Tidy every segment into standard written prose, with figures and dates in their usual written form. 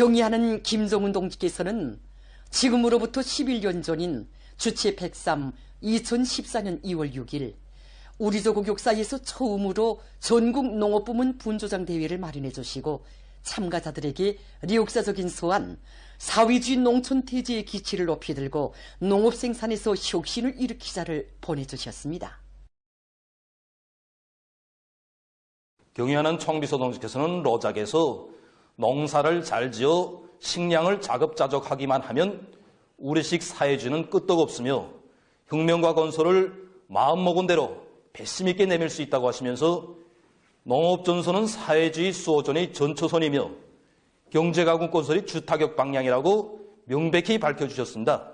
경의하는 김정은 동지께서는 지금으로부터 11년 전인 주체 103 2014년 2월 6일 우리 조국 역사에서 처음으로 전국 농업부문 분조장 대회를 마련해 주시고 참가자들에게 역사적인 소환, 사회주의 농촌 대제의 기치를 높이 들고 농업 생산에서 혁신을 일으키자를 보내주셨습니다. 경의하는 총비서 동지께서는 로작에서 농사를 잘 지어 식량을 자급자족하기만 하면 우리식 사회주의는 끄떡없으며 혁명과 건설을 마음먹은 대로 배심 있게 내밀 수 있다고 하시면서 농업전선은 사회주의 수호전의 전초선이며 경제가공 건설이 주타격 방향이라고 명백히 밝혀주셨습니다.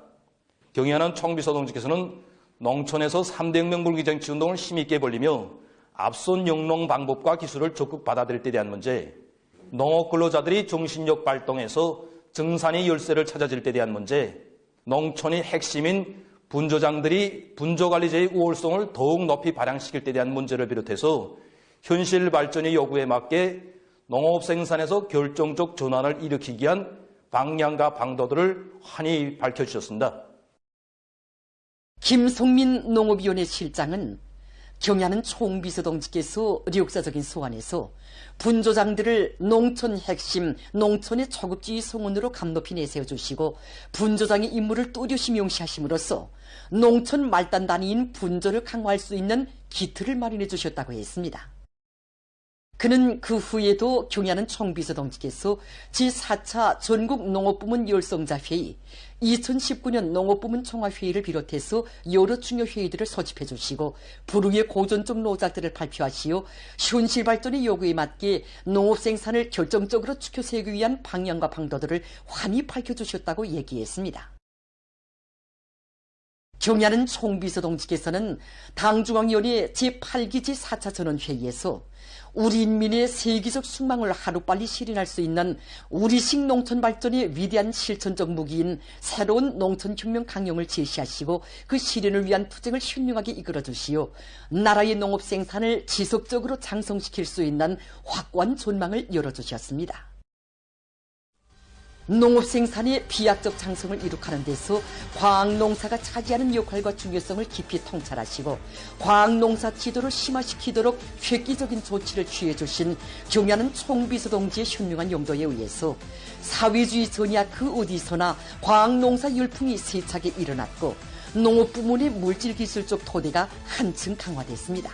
경의하는 총비서 동지께서는 농촌에서 3대 혁명 불기정치 운동을 힘있게 벌리며 앞선 영농 방법과 기술을 적극 받아들일 때 대한 문제, 농업 근로자들이 정신력 발동해서 정산의 열쇠를 찾아질 때 대한 문제, 농촌의 핵심인 분조장들이 분조관리제의 우월성을 더욱 높이 발扬시킬 때 대한 문제를 비롯해서 현실 발전의 요구에 맞게 농업 생산에서 결정적 전환을 일으키기 위한 방향과 방도들을 환히 밝혀주셨습니다. 김송민 농업위원회 실장은 경의하는 총비서 동지께서 역사적인 소환에서 분조장들을 농촌 핵심, 농촌의 초급지의 성운으로 감높이 내세워주시고 분조장의 임무를 뚜렷이 명시하심으로써 농촌 말단 단위인 분조를 강화할 수 있는 기틀을 마련해 주셨다고 했습니다. 그는 그 후에도 경의하는 총비서 동지께서 제4차 전국 농업부문 열성자회의, 2019년 농업부문 총화회의를 비롯해서 여러 중요 회의들을 소집해 주시고 불후의 고전적 노작들을 발표하시어 현실 발전의 요구에 맞게 농업 생산을 결정적으로 추켜세우기 위한 방향과 방도들을 환히 밝혀주셨다고 얘기했습니다. 경의하는 총비서 동지께서는 당중앙위원회 제8기 제4차 전원회의에서 우리 인민의 세계적 숙망을 하루빨리 실현할 수 있는 우리식 농촌 발전의 위대한 실천적 무기인 새로운 농촌혁명 강령을 제시하시고 그 실현을 위한 투쟁을 현명하게 이끌어주시오 나라의 농업 생산을 지속적으로 장성시킬 수 있는 확고한 전망을 열어주셨습니다. 농업 생산의 비약적 장성을 이룩하는 데서 과학농사가 차지하는 역할과 중요성을 깊이 통찰하시고 과학농사 지도를 심화시키도록 획기적인 조치를 취해주신 경의하는 총비서 동지의 현명한 용도에 의해서 사회주의 전야 그 어디서나 과학농사 열풍이 세차게 일어났고 농업부문의 물질기술적 토대가 한층 강화됐습니다.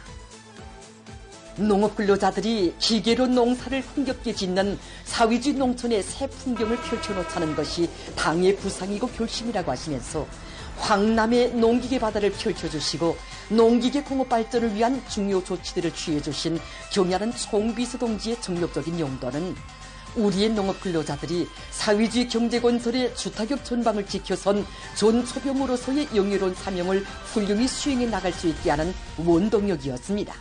농업 근로자들이 기계로 농사를 흥겹게 짓는 사회주의 농촌의 새 풍경을 펼쳐놓자는 것이 당의 구상이고 결심이라고 하시면서 황남의 농기계 바다를 펼쳐주시고 농기계 공업 발전을 위한 중요 조치들을 취해주신 경의하는 총비서 동지의 정력적인 용도는 우리의 농업 근로자들이 사회주의 경제건설의 주타격 전방을 지켜선 전초병으로서의 영예로운 사명을 훌륭히 수행해 나갈 수 있게 하는 원동력이었습니다.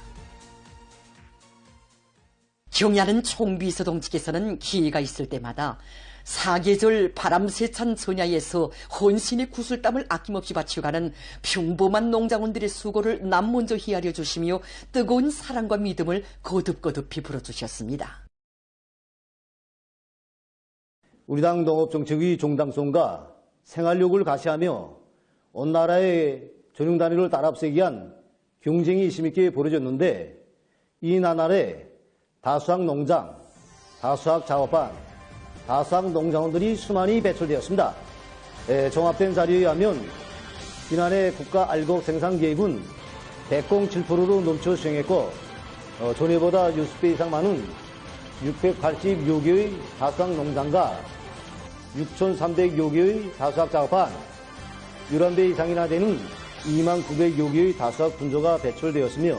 경의하는 총비서 동지께서는 기회가 있을 때마다 사계절 바람세찬 전야에서 헌신의 구슬땀을 아낌없이 바쳐가는 평범한 농장원들의 수고를 남먼저 헤아려 주시며 뜨거운 사랑과 믿음을 거듭거듭히 불어주셨습니다. 우리 당 농업정책의 정당성과 생활력을 가시하며 온 나라의 전용단위를 따라잡기 위한 경쟁이 힘있게 벌어졌는데 이 나날에 다수학 농장, 다수학 작업반, 다수학 농장원들이 수많이 배출되었습니다. 종합된 자료에 의하면 지난해 국가 알곡 생산계획은 107%로 넘쳐 수행했고 전해보다 60배 이상 많은 680여 개의 다수학 농장과 6,300여 개의 다수학 작업반, 11배 이상이나 되는 29,900여 개의 다수학 분조가 배출되었으며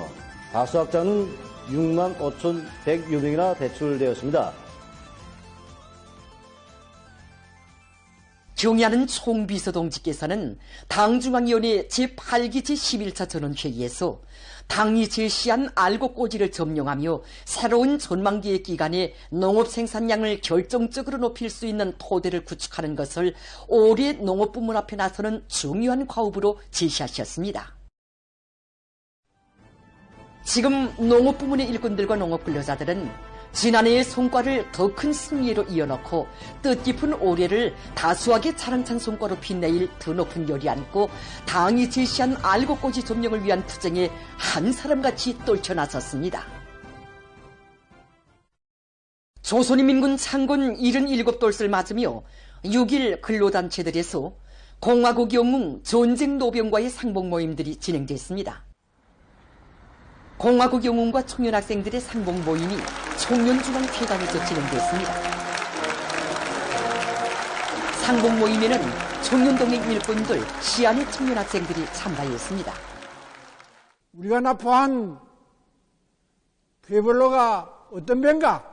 다수학자는 65,100여 명이나 배출되었습니다. 경의하는 총비서 동지께서는 당중앙위원회 제8기 제11차 전원회의에서 당이 제시한 알곡 꼬지를 점령하며 새로운 전망기획 기간에 농업 생산량을 결정적으로 높일 수 있는 토대를 구축하는 것을 올해 농업부문 앞에 나서는 중요한 과업으로 제시하셨습니다. 지금 농업부문의 일꾼들과 농업 근로자들은 지난해의 성과를 더 큰 승리로 이어놓고 뜻깊은 올해를 다수하게 자랑찬 성과로 빛내일 더 높은 열이 안고 당이 제시한 알곡고지 점령을 위한 투쟁에 한 사람같이 떨쳐나섰습니다. 조선인민군 창군 77돌을 맞으며 6일 근로단체들에서 공화국 영웅 전쟁 노병과의 상봉 모임들이 진행됐습니다. 공화국 영웅과 청년 학생들의 상봉 모임이 청년중앙회관에서 진행됐습니다. 상봉 모임에는 청년동의 일꾼들, 시안의 청년 학생들이 참가했습니다. 우리가 납포한 괴벌로가 어떤 배인가?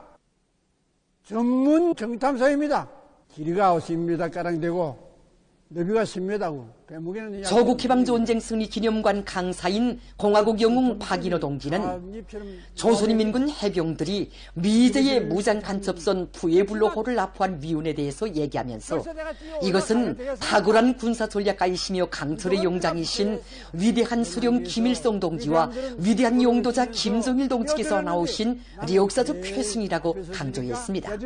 전문 정탐사입니다. 길이가 50m 가량 되고 너비가 10m고 배무게는 조국 해방 전쟁 승리 기념관 강사인 공화국 영웅 박인호 동지는 조선인민군 해병들이 미제의 무장 간첩선 부에블로호를 납포한 위훈에 대해서 얘기하면서 이것은 탁월한 군사 전략가이시며 강철의 용장이신 위대한 수령 김일성 동지와 위대한 용도자 김정일 동지께서 나오신 역사적 표승이라고 강조했습니다.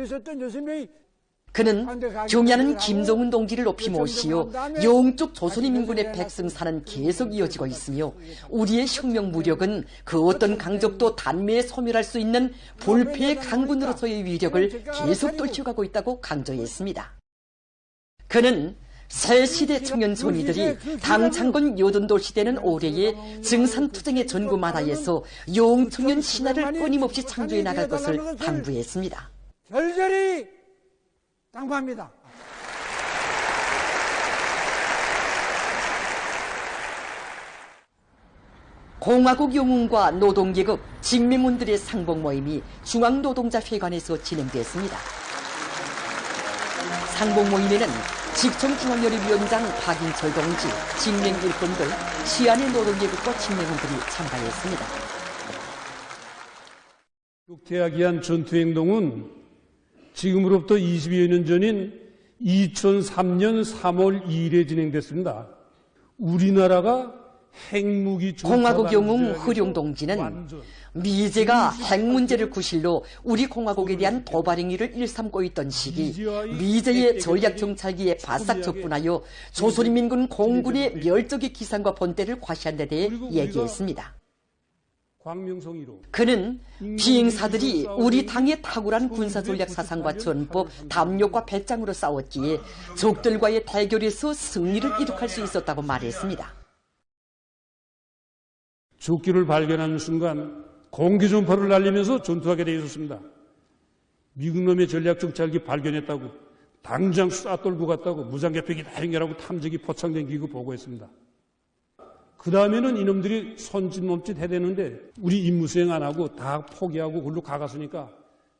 그는 경야는 김정은 동지를 높이 모시어 영적 조선인민군의 백승사는 계속 이어지고 있으며 우리의 혁명 무력은 그 어떤 강적도 단매에 소멸할 수 있는 불패의 강군으로서의 위력을 계속 떨쳐가고 있다고 강조했습니다. 그는 새 시대 청년 손이들이 당창건 요든돌 시대는 올해의 증산투쟁의 전구마다에서 영청년 신화를 끊임없이 창조해 나갈 것을 당부했습니다. 절절히 당부합니다. 공화국 영웅과 노동계급, 직맹원들의 상봉 모임이 중앙노동자회관에서 진행됐습니다. 상봉 모임에는 직청중앙연합위원장 박인철 동지, 직맹 일꾼들, 시안의 노동계급과 직맹원들이 참가했습니다. 육태하기한 전투행동은 지금으로부터 20여 년 전인 2003년 3월 2일에 진행됐습니다. 우리나라가 핵무기 공화국 영웅 허룡 동지는 미제가 핵 문제를 구실로 우리 공화국에 대한 도발 행위를 일삼고 있던 시기 미제의 전략 정찰기에 바싹 접근하여 조선인민군 공군의 멸적의 기상과 본때를 과시한 데 대해 얘기했습니다. 그는 비행사들이 우리 당의 탁월한 군사전략 사상과 전법, 담력과 배짱으로 싸웠기에 적들과의 대결에서 승리를 이룩할 수 있었다고 말했습니다. 조끼를 발견하는 순간 공기전파를 날리면서 전투하게 돼 있었습니다. 미국 놈의 전략정찰기 발견했다고 당장 쏴돌고 갔다고 무장개폐기 행렬하고 탐지기 포착된 기구 보고했습니다. 그 다음에는 이놈들이 손짓몸짓 해대는데 우리 임무 수행 안 하고 다 포기하고 그걸로 가갔으니까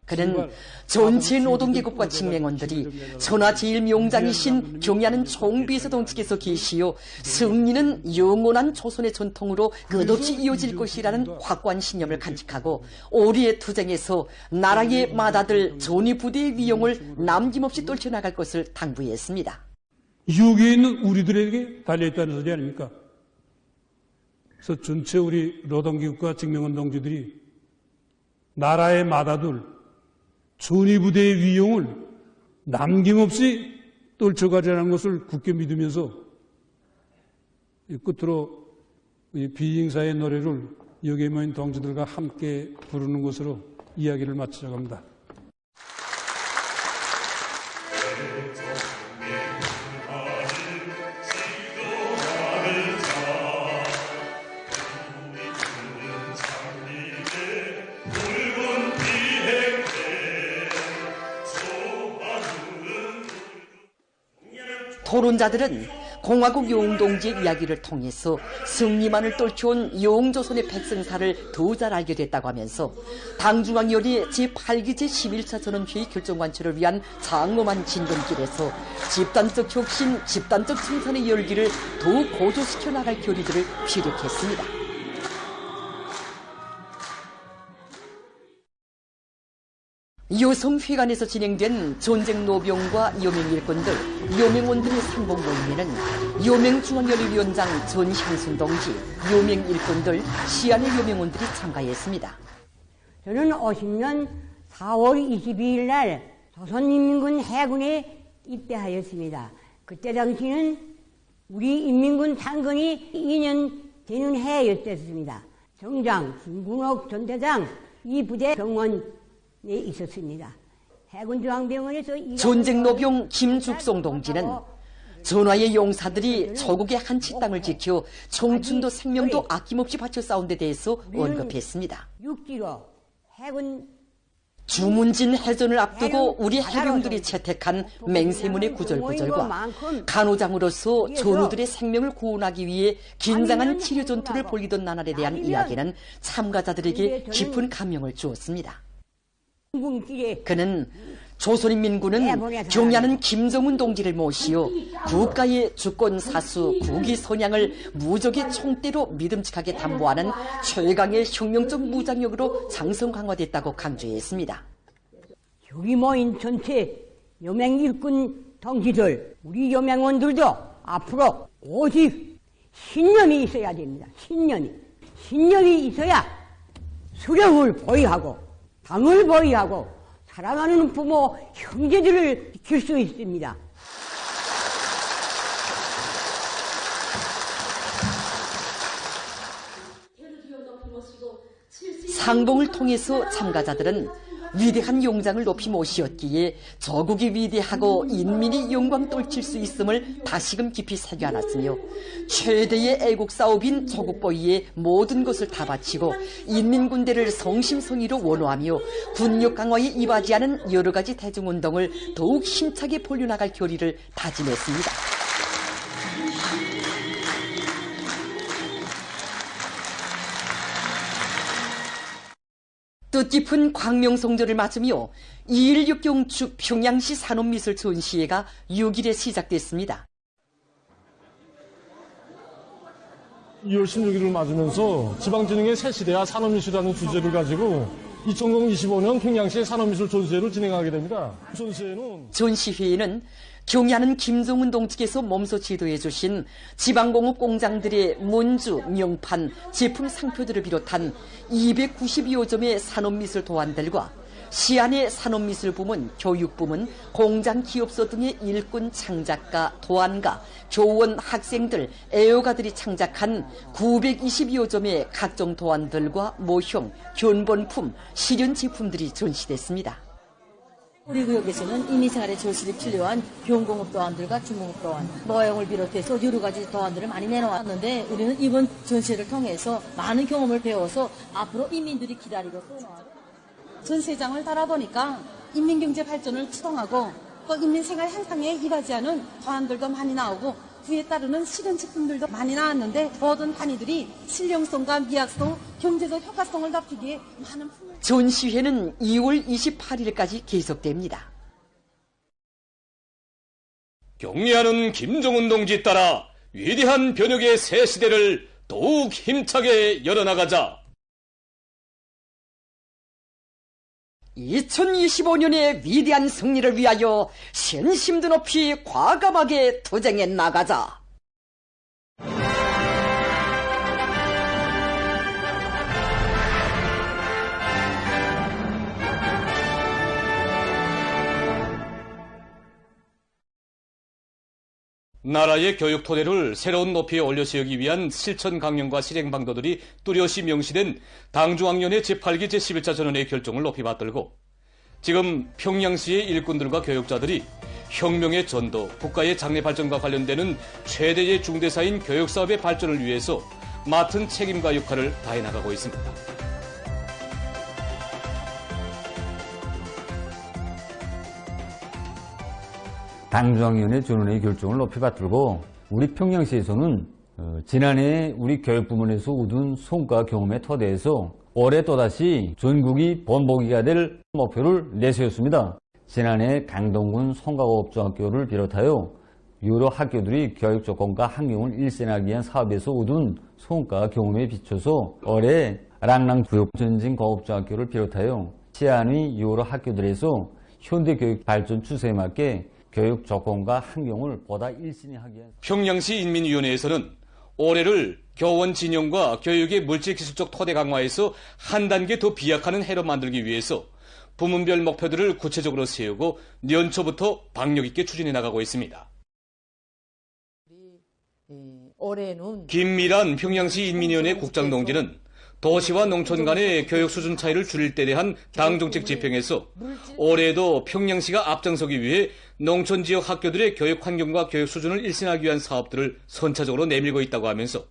그는 전체 노동계급과 직맹원들이 천하제일명장이신 경야는 총비서동지께서 계시어 승리는 영원한 조선의 전통으로 끝없이 이어질 것이라는 확고한 신념을 간직하고 올해의 투쟁에서 나라의 맏아들 전위부대의 위용을 남김없이 떨쳐나갈 것을 당부했습니다. 여기에 있는 우리들에게 달려있다는 소리 아닙니까? 그래서 전체 우리 노동기구과 직명원 동지들이 나라의 맏아들 전위부대의 위용을 남김없이 떨쳐가자는 것을 굳게 믿으면서 끝으로 비행사의 노래를 여기에 모인 동지들과 함께 부르는 것으로 이야기를 마치자고 합니다. 토론자들은 공화국 영웅동지의 이야기를 통해서 승리만을 떨쳐온 영조선의 백승사를 더 잘 알게 됐다고 하면서 당중앙위원회 제8기 제11차 전원회의 결정관철을 위한 장엄한 진검길에서 집단적 혁신, 집단적 생산의 열기를 더욱 고조시켜 나갈 결의들을 피력했습니다. 여성회관에서 진행된 전쟁 노병과 여명일꾼들, 여명원들의 상봉 모임에는 여명중앙연합위원장 전향순 동지, 여명일꾼들, 시안의 여명원들이 참가했습니다. 저는 50년 4월 22일 날 조선인민군 해군에 입대하였습니다. 그때 당시는 우리 인민군 창건이 2년 되는 해였습니다. 정장, 김군옥 전 대장 이 부대 병원에 있었습니다. 해군중앙병원에서 전쟁 노병 김죽송 동지는 전화의 용사들이 조국의 한치 땅을 지켜 청춘도 생명도 아낌없이 바쳐 싸운 데 대해서 언급했습니다. 육지로 해군 주문진 해전을 앞두고 우리 해병들이 채택한 맹세문의 구절구절과 간호장으로서 전우들의 생명을 구원하기 위해 긴장한 치료 전투를 벌이던 나날에 대한 이야기는 참가자들에게 깊은 감명을 주었습니다. 그는 조선인민군은 경야는 김정은 동지를 모시어 국가의 주권 사수 국위 선양을 무적의 총대로 믿음직하게 담보하는 최강의 혁명적 무장력으로 장성 강화됐다고 강조했습니다. 여기 모인 전체 여맹 일꾼 동지들, 우리 여맹원들도 앞으로 오직 신념이 있어야 됩니다. 신념이 있어야 수령을 보위하고 당을 보위하고 사랑하는 부모, 형제들을 지킬 수 있습니다. 상봉을 통해서 참가자들은 위대한 용장을 높이 모시었기에 저국이 위대하고 인민이 영광 떨칠 수 있음을 다시금 깊이 새겨안았으며 최대의 애국 사업인 조국보위에 모든 것을 다 바치고 인민군대를 성심성의로 원호하며 군력 강화에 이바지하는 여러 가지 대중운동을 더욱 힘차게 벌려나갈 결의를 다짐했습니다. 뜻깊은 광명성조를 맞으며 2.16 경축 평양시 산업미술 전시회가 6일에 시작됐습니다. 2월 16일을 맞으면서 지방진흥의 새 시대와 산업미술이라는 주제를 가지고 2025년 평양시 산업미술 전시회를 진행하게 됩니다. 전시회에는 경야는 김정은 동지께서 몸소 지도해 주신 지방공업 공장들의 문주, 명판, 제품 상표들을 비롯한 292여 점의 산업미술 도안들과 시안의 산업미술 부문, 교육부문, 공장 기업소 등의 일꾼 창작가, 도안가, 교원, 학생들, 애호가들이 창작한 920여 점의 각종 도안들과 모형, 견본품, 실현 제품들이 전시됐습니다. 우리 구역에서는 이민생활에 절실히 필요한 경공업 도안들과 중공업 도안, 모형을 비롯해서 여러 가지 도안들을 많이 내놓았는데 우리는 이번 전시회를 통해서 많은 경험을 배워서 앞으로 인민들이 기다리고 또 나와요. 전시장을 달아보니까 인민경제 발전을 추동하고 또 인민생활 향상에 이바지하는 도안들도 많이 나오고 그에 따르는 실현 제품들도 많이 나왔는데 모든 단위들이 실용성과 미학성, 경제적 효과성을 높이기에 많은 품을... 전시회는 2월 28일까지 계속됩니다. 경리하는 김정은 동지 따라 위대한 변혁의 새 시대를 더욱 힘차게 열어나가자. 2025년의 위대한 승리를 위하여 신심도 높이 과감하게 투쟁해 나가자. 나라의 교육 토대를 새로운 높이에 올려 세우기 위한 실천 강령과 실행 방도들이 뚜렷이 명시된 당중앙위원회 제8기 제11차 전원의 결정을 높이 받들고 지금 평양시의 일꾼들과 교육자들이 혁명의 전도, 국가의 장래 발전과 관련되는 최대의 중대사인 교육사업의 발전을 위해서 맡은 책임과 역할을 다해 나가고 있습니다. 당중앙위원회 전원의 결정을 높이 받들고 우리 평양시에서는 지난해 우리 교육부문에서 얻은 성과 경험의 토대에서 올해 또다시 전국이 본보기가 될 목표를 내세웠습니다. 지난해 강동군 송가고급중학교를 비롯하여 여러 학교들이 교육 조건과 환경을 일선하기 위한 사업에서 얻은 성과 경험에 비춰서 올해 랑랑구역 전진고급중학교를 비롯하여 시안의 여러 학교들에서 현대교육 발전 추세에 맞게 교육 조건과 환경을 보다 일신히 하기 위한 평양시 인민위원회에서는 올해를 교원 진영과 교육의 물질기술적 토대 강화에서 한 단계 더 비약하는 해로 만들기 위해서 부문별 목표들을 구체적으로 세우고 연초부터 박력 있게 추진해 나가고 있습니다. 올해는 김미란 평양시 인민위원회 국장동지는 도시와 농촌 간의 교육 수준 차이를 줄일 때 대한 당정책 집행에서 올해도 평양시가 앞장서기 위해 농촌 지역 학교들의 교육 환경과 교육 수준을 일신하기 위한 사업들을 선차적으로 내밀고 있다고 하면서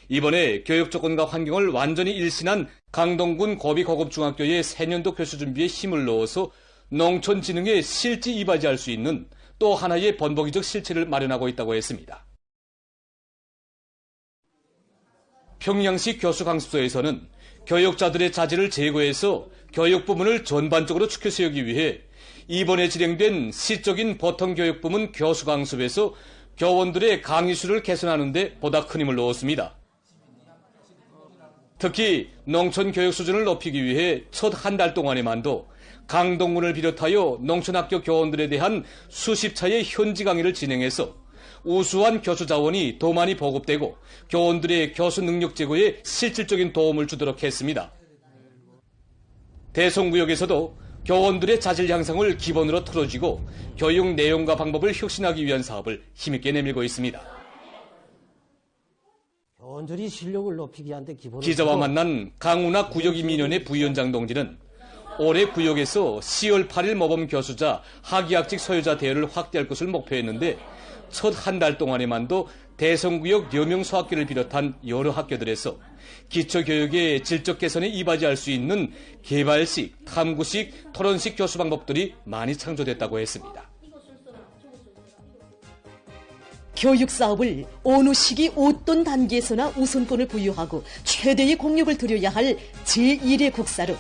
이번에 교육 조건과 환경을 완전히 일신한 강동군 고비고급중학교의 새년도 교수 준비에 힘을 넣어서 농촌 진흥에 실제 이바지할 수 있는 또 하나의 번복이적 실체를 마련하고 있다고 했습니다. 평양시 교수강습소에서는 교육자들의 자질을 제고해서 교육 부문을 전반적으로 축혀 세우기 위해 이번에 진행된 시적인 보통교육부문 교수강습에서 교원들의 강의 수를 개선하는 데 보다 큰 힘을 넣었습니다. 특히 농촌 교육 수준을 높이기 위해 첫 한 달 동안에만도 강동군을 비롯하여 농촌학교 교원들에 대한 수십 차례의 현지 강의를 진행해서 우수한 교수 자원이 더 많이 보급되고 교원들의 교수 능력 제고에 실질적인 도움을 주도록 했습니다. 대송구역에서도 교원들의 자질 향상을 기본으로 틀어쥐고 교육 내용과 방법을 혁신하기 위한 사업을 힘있게 내밀고 있습니다. 교원들이 실력을 높이기 위한데 기본으로 기자와 만난 강운학 구역인민위원회 부위원장 동지는 올해 구역에서 10월 8일 모범 교수자 학위학직 소유자 대여를 확대할 것을 목표했는데 첫 한 달 동안에만도 대성구역 여명소학교를 비롯한 여러 학교들에서 기초교육의 질적 개선에 이바지할 수 있는 개발식, 탐구식, 토론식 교수 방법들이 많이 창조됐다고 했습니다. 교육 사업을 어느 시기 어떤 단계에서나 우선권을 부여하고 최대의 공력을 들여야 할 제1의 국사로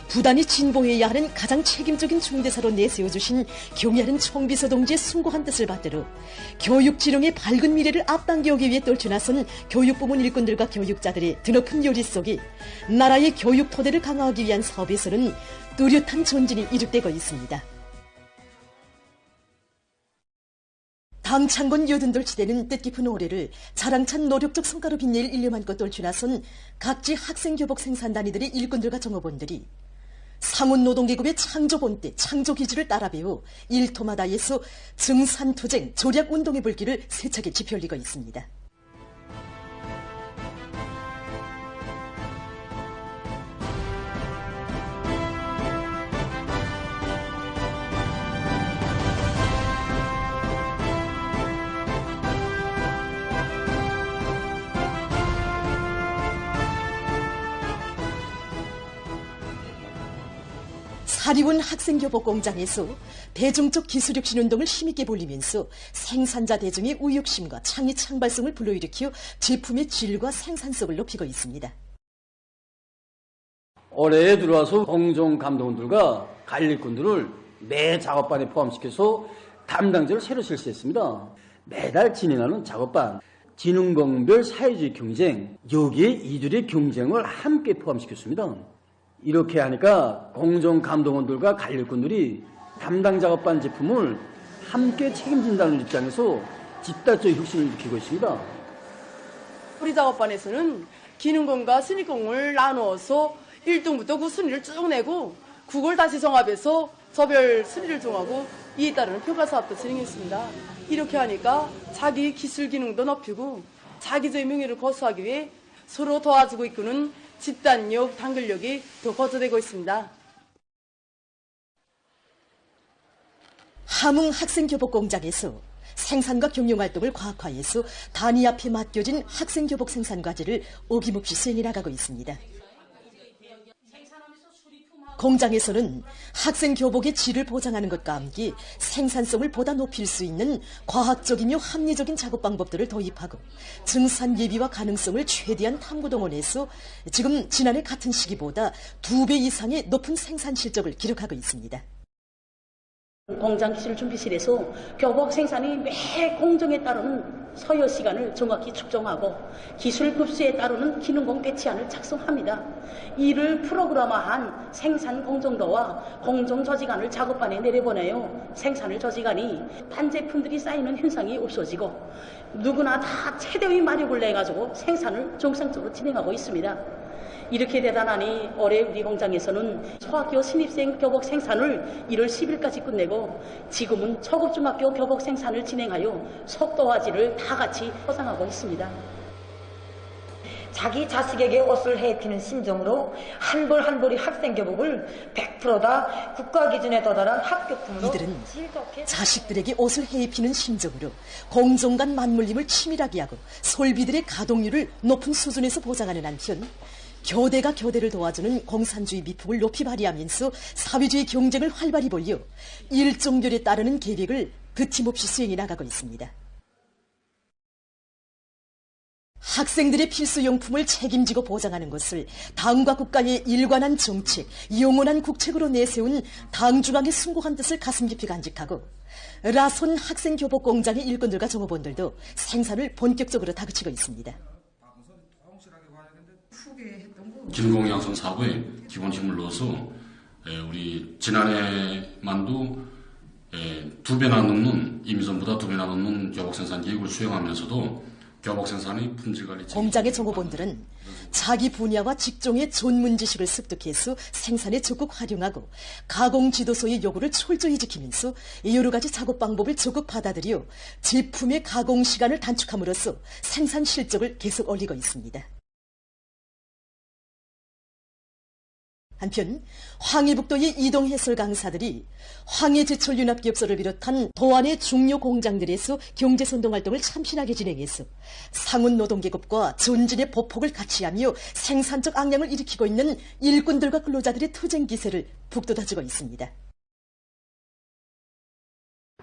부단히 진보해야 하는 가장 책임적인 중대사로 내세워주신 경야른 총비서 동지의 숭고한 뜻을 받들어 교육진흥의 밝은 미래를 앞당겨오기 위해 떨쳐나선 교육부문 일꾼들과 교육자들의 드높은 요리 속에 나라의 교육 토대를 강화하기 위한 사업에서는 뚜렷한 전진이 이룩되고 있습니다. 당창군 여든돌치대는 뜻깊은 올해를 자랑찬 노력적 성과로 빛낼 일념한껏 떨쳐나선 각지 학생교복 생산단위들의 일꾼들과 정업원들이 상훈노동계급의 창조본때 창조기질을 따라 배워 일토마다에서 증산투쟁, 조략운동의 불길을 세차게 지펴올리고 있습니다. 사리원 학생교복 공장에서 대중적 기술혁신 운동을 힘있게 벌리면서 생산자 대중의 우육심과 창의 창발성을 불러일으켜 제품의 질과 생산성을 높이고 있습니다. 올해에 들어와서 공정감독원들과 관리꾼들을 매 작업반에 포함시켜서 담당자를 새로 실시했습니다. 매달 진행하는 작업반, 진흥공별 사회주의 경쟁, 여기에 이들의 경쟁을 함께 포함시켰습니다. 이렇게 하니까 공정감독원들과 관리꾼들이 담당 작업반 제품을 함께 책임진다는 입장에서 집단적 혁신을 일으키고 있습니다. 우리 작업반에서는 기능공과 순위공을 나누어서 1등부터 9순위를 쭉 내고 9를 다시 종합해서 저별 순위를 정하고 이에 따르는 평가사업도 진행했습니다. 이렇게 하니까 자기 기술 기능도 높이고 자기의 명예를 거수하기 위해 서로 도와주고 이끄는 집단력, 단결력이 더 거저되고 있습니다. 함흥 학생교복 공장에서 생산과 경영활동을 과학화해서 단위 앞에 맡겨진 학생교복 생산 과제를 어김없이 수행해 나가고 있습니다. 공장에서는 학생교복의 질을 보장하는 것과 함께 생산성을 보다 높일 수 있는 과학적이며 합리적인 작업 방법들을 도입하고 증산 예비와 가능성을 최대한 탐구동원해서 지금 지난해 같은 시기보다 2배 이상의 높은 생산 실적을 기록하고 있습니다. 공장기술준비실에서 교복 생산이 매 공정에 따르는 서여 시간을 정확히 측정하고 기술 급수에 따르는 기능공 배치안을 작성합니다. 이를 프로그램화한 생산 공정도와 공정 조직안을 작업반에 내려보내요. 생산을 조직하니 반제품들이 쌓이는 현상이 없어지고 누구나 다 최대의 마력을 내가지고 생산을 정상적으로 진행하고 있습니다. 이렇게 대단하니 올해 우리 공장에서는 초학교 신입생 교복 생산을 1월 10일까지 끝내고 지금은 초급중학교 교복 생산을 진행하여 속도화지를 다 같이 포장하고 있습니다. 자기 자식에게 옷을 해입히는 심정으로 한 벌 한 벌이 학생 교복을 100% 다 국가 기준에 도달한 합격품으로 이들은 자식들에게 옷을 해입히는 심정으로 공종간 맞물림을 치밀하게 하고 솔비들의 가동률을 높은 수준에서 보장하는 한편 교대가 교대를 도와주는 공산주의 미풍을 높이 발휘하면서 사회주의 경쟁을 활발히 벌여 일종결에 따르는 계획을 거침없이 수행해 나가고 있습니다. 학생들의 필수용품을 책임지고 보장하는 것을 당과 국가의 일관한 정책, 영원한 국책으로 내세운 당 중앙의 숭고한 뜻을 가슴 깊이 간직하고 라손 학생교복공장의 일꾼들과 종업원들도 생산을 본격적으로 다그치고 있습니다. 기능공 양성 사업에 기본 힘을 넣어서 우리 지난해만도 2배나 넘는 이미 전보다 2배나 넘는 교복 생산 계획을 수행하면서도 교복 생산의 품질 관리 공장의 종업원들은 자기 분야와 직종의 전문 지식을 습득해서 생산에 적극 활용하고 가공 지도소의 요구를 철저히 지키면서 여러 가지 작업 방법을 적극 받아들여 제품의 가공 시간을 단축함으로써 생산 실적을 계속 올리고 있습니다. 한편 황해북도의 이동해설 강사들이 황해제철윤합기업소를 비롯한 도안의 중요 공장들에서 경제선동활동을 참신하게 진행해서 상훈노동계급과 전진의 보폭을 같이하며 생산적 악량을 일으키고 있는 일꾼들과 근로자들의 투쟁 기세를 북돋아주고 있습니다.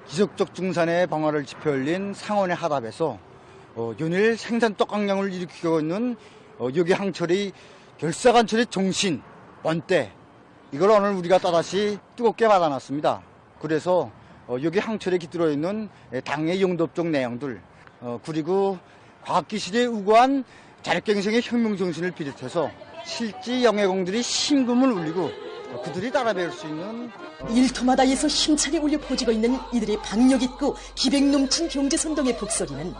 지속적 증산의 방안을 지펴올린 상원의 하답에서 연일 생산적 악량을 일으키고 있는 여기 항철의 결사간철의 정신 원대 이걸 오늘 우리가 또다시 뜨겁게 받아놨습니다. 그래서 여기 항철에 깃들어 있는 당의 영도적 내용들 그리고 과학기술에 우고한 자력갱생의 혁명정신을 비롯해서 실제 영예공들이 심금을 울리고 그들이 따라 배울 수 있는 일터마다에서 힘차게 울려 퍼지고 있는 이들의 박력 있고 기백 넘친 경제선동의 북소리는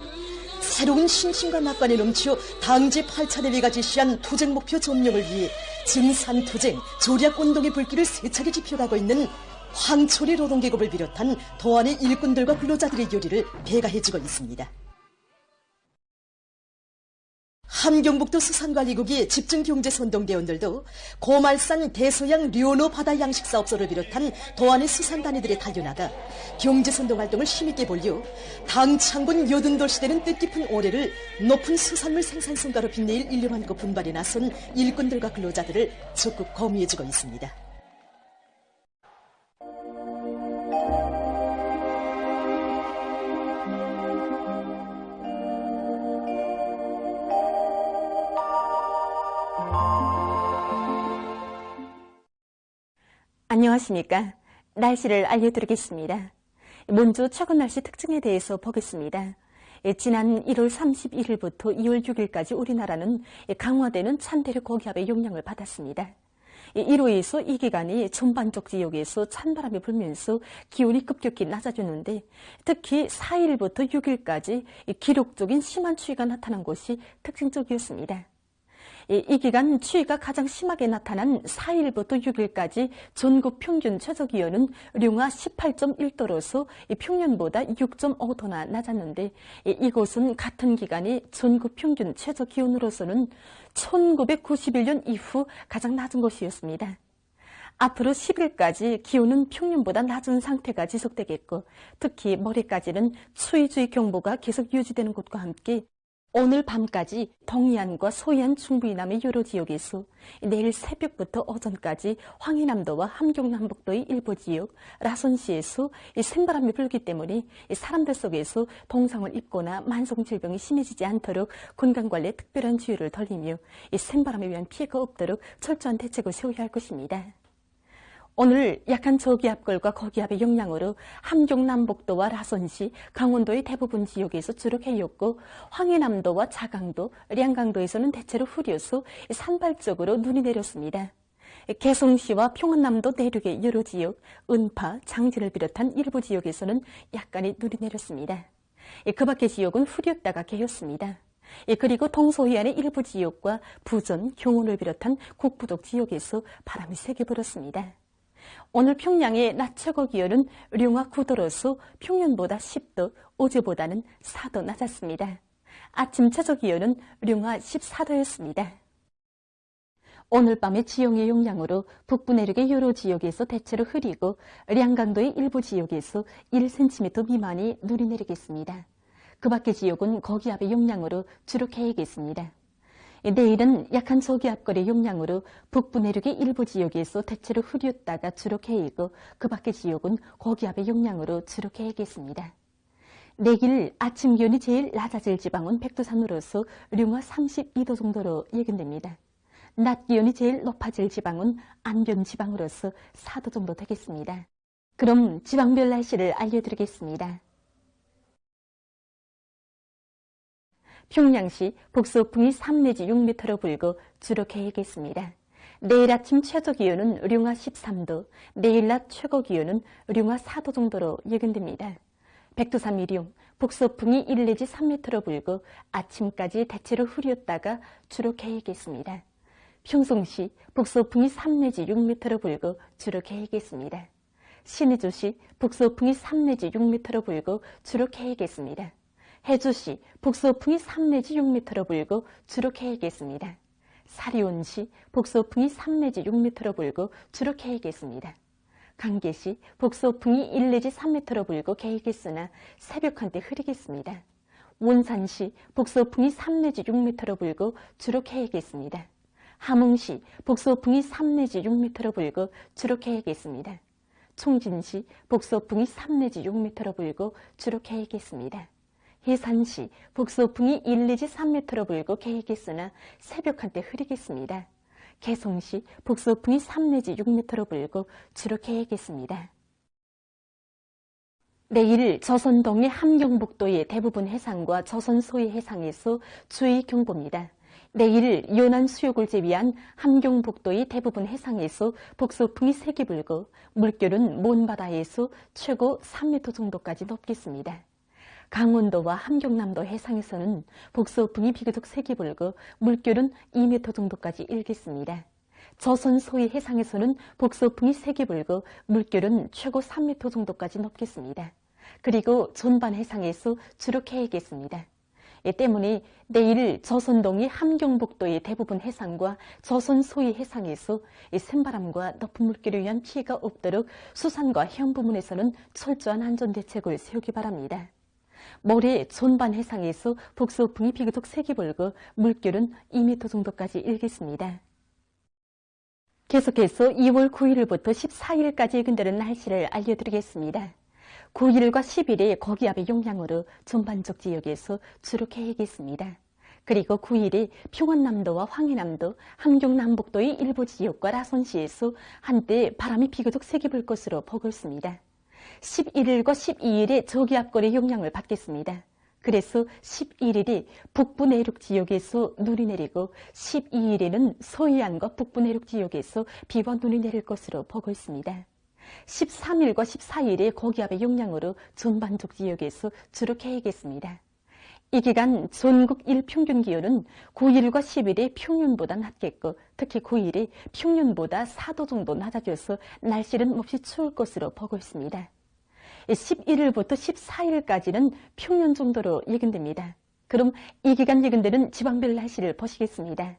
새로운 신심과 낙관에 넘쳐 당제 8차 대회가 제시한 투쟁 목표 점령을 위해 증산투쟁, 조략운동의 불길을 세차게 지펴가고 있는 황초리 노동계급을 비롯한 도안의 일꾼들과 근로자들의 요리를 배가해주고 있습니다. 함경북도 수산관리국의 집중경제선동대원들도 고말산 대서양 류노 바다양식사업소를 비롯한 도안의 수산단위들에 달려나가 경제선동활동을 힘있게 벌려 당창군 여든돌시대는 뜻깊은 올해를 높은 수산물 생산성과로 빛내일 일념한고 분발에 나선 일꾼들과 근로자들을 적극 거미해주고 있습니다. 안녕하십니까. 날씨를 알려드리겠습니다. 먼저 최근 날씨 특징에 대해서 보겠습니다. 지난 1월 31일부터 2월 6일까지 우리나라는 강화되는 찬대륙 고기압의 영향을 받았습니다. 이로 인해서 이 기간이 전반적 지역에서 찬바람이 불면서 기온이 급격히 낮아졌는데 특히 4일부터 6일까지 기록적인 심한 추위가 나타난 것이 특징적이었습니다. 이 기간 추위가 가장 심하게 나타난 4일부터 6일까지 전국 평균 최저기온은 룡화 18.1도로서 평년보다 6.5도나 낮았는데 이곳은 같은 기간이 전국 평균 최저기온으로서는 1991년 이후 가장 낮은 것이었습니다. 앞으로 10일까지 기온은 평년보다 낮은 상태가 지속되겠고 특히 모레까지는 추위주의 경보가 계속 유지되는 것과 함께 오늘 밤까지 동해안과 서해안 중부이남의 여러 지역에서 내일 새벽부터 오전까지 황해남도와 함경남북도의 일부 지역, 라선시에서 생바람이 불기 때문에 사람들 속에서 동상을 입거나 만성질병이 심해지지 않도록 건강관리에 특별한 주의를 돌리며 생바람에 의한 피해가 없도록 철저한 대책을 세워야 할 것입니다. 오늘 약한 저기압골과 고기압의 영향으로 함경남북도와 라선시, 강원도의 대부분 지역에서 주로 해였고 황해남도와 자강도, 량강도에서는 대체로 흐려서 산발적으로 눈이 내렸습니다. 개성시와 평안남도 내륙의 여러 지역, 은파, 장진을 비롯한 일부 지역에서는 약간의 눈이 내렸습니다. 그 밖의 지역은 흐렸다가 개였습니다. 그리고 동서해안의 일부 지역과 부전, 경원을 비롯한 국부족 지역에서 바람이 세게 불었습니다. 오늘 평양의 낮 최고 기온은 령화 9도로서 평년보다 10도, 어제보다는 4도 낮았습니다. 아침 최저 기온은 령화 14도였습니다. 오늘 밤의 지형의 영향으로 북부 내륙의 여러 지역에서 대체로 흐리고 량강도의 일부 지역에서 1cm 미만의 눈이 내리겠습니다. 그 밖의 지역은 고기압의 영향으로 주로 개겠습니다. 내일은 약한 저기압거리의 영향으로 북부 내륙의 일부 지역에서 대체로 흐렸다가 주로 개이고 그 밖의 지역은 고기압의 영향으로 주로 개겠습니다. 내일 아침 기온이 제일 낮아질 지방은 백두산으로서 령화 32도 정도로 예견됩니다. 낮 기온이 제일 높아질 지방은 안변 지방으로서 4도 정도 되겠습니다. 그럼 지방별 날씨를 알려드리겠습니다. 평양시 북서풍이 3 내지 6m로 불고 주로 개겠습니다. 내일 아침 최저 기온은 령화 13도, 내일 낮 최고 기온은 령화 4도 정도로 예견됩니다. 백두산 미룡, 북서풍이 1 내지 3m로 불고 아침까지 대체로 흐렸다가 주로 개겠습니다. 평송시, 북서풍이 3 내지 6m로 불고 주로 개겠습니다. 신의주시, 북서풍이 3 내지 6m로 불고 주로 개겠습니다. 해주시, 북서풍이 3 내지 6m로 불고 주로 개겠습니다. 사리온시, 북서풍이 3 내지 6m로 불고 주로 개겠습니다. 강계시, 북서풍이 1 내지 3m로 불고 개겠으나 새벽 한때 흐리겠습니다. 원산시, 북서풍이 3 내지 6m로 불고 주로 개겠습니다. 함흥시, 북서풍이 3 내지 6m로 불고 주로 개겠습니다. 총진시, 북서풍이 3 내지 6m로 불고 주로 개겠습니다. 해산시, 북서풍이 1 내지 3m로 불고 개겠으나 새벽 한때 흐리겠습니다. 개성시, 북서풍이 3 내지 6m로 불고 주로 개겠습니다. 내일 조선 동해 함경북도의 대부분 해상과 조선 소해 해상에서 주의 경보입니다. 내일 연안 수욕을 제외한 함경북도의 대부분 해상에서 북서풍이 세게 불고 물결은 먼 바다에서 최고 3m 정도까지 높겠습니다. 강원도와 함경남도 해상에서는 북서풍이 비교적 세게 불고 물결은 2m 정도까지 일겠습니다. 조선 소해 해상에서는 북서풍이 세게 불고 물결은 최고 3m 정도까지 높겠습니다. 그리고 전반 해상에서 주로 개겠습니다. 때문에 내일 조선동해 함경북도의 대부분 해상과 조선 소해 해상에서 센바람과 높은 물결에 의한 피해가 없도록 수산과 해안 부문에서는 철저한 안전대책을 세우기 바랍니다. 모레 전반 해상에서 북서풍이 비교적 세게 불고 물결은 2m 정도까지 일겠습니다. 계속해서 2월 9일부터 14일까지 예견되는 날씨를 알려드리겠습니다. 9일과 10일에 고기압의 영향으로 전반적 지역에서 주로 개겠습니다. 그리고 9일에 평안남도와 황해남도, 함경남북도의 일부 지역과 라선시에서 한때 바람이 비교적 세게 불 것으로 보고 있습니다. 11일과 12일에 저기압거리의 영향을 받겠습니다. 그래서 11일이 북부 내륙 지역에서 눈이 내리고 12일에는 서해안과 북부 내륙 지역에서 비와 눈이 내릴 것으로 보고 있습니다. 13일과 14일에 고기압의 영향으로 전반적 지역에서 주로 개겠습니다. 이 기간 전국 일평균 기온은 9일과 10일에 평년보다 낮겠고 특히 9일이 평년보다 4도 정도 낮아져서 날씨는 몹시 추울 것으로 보고 있습니다. 11일부터 14일까지는 평년 정도로 예견됩니다. 그럼 이 기간 예견되는 지방별 날씨를 보시겠습니다.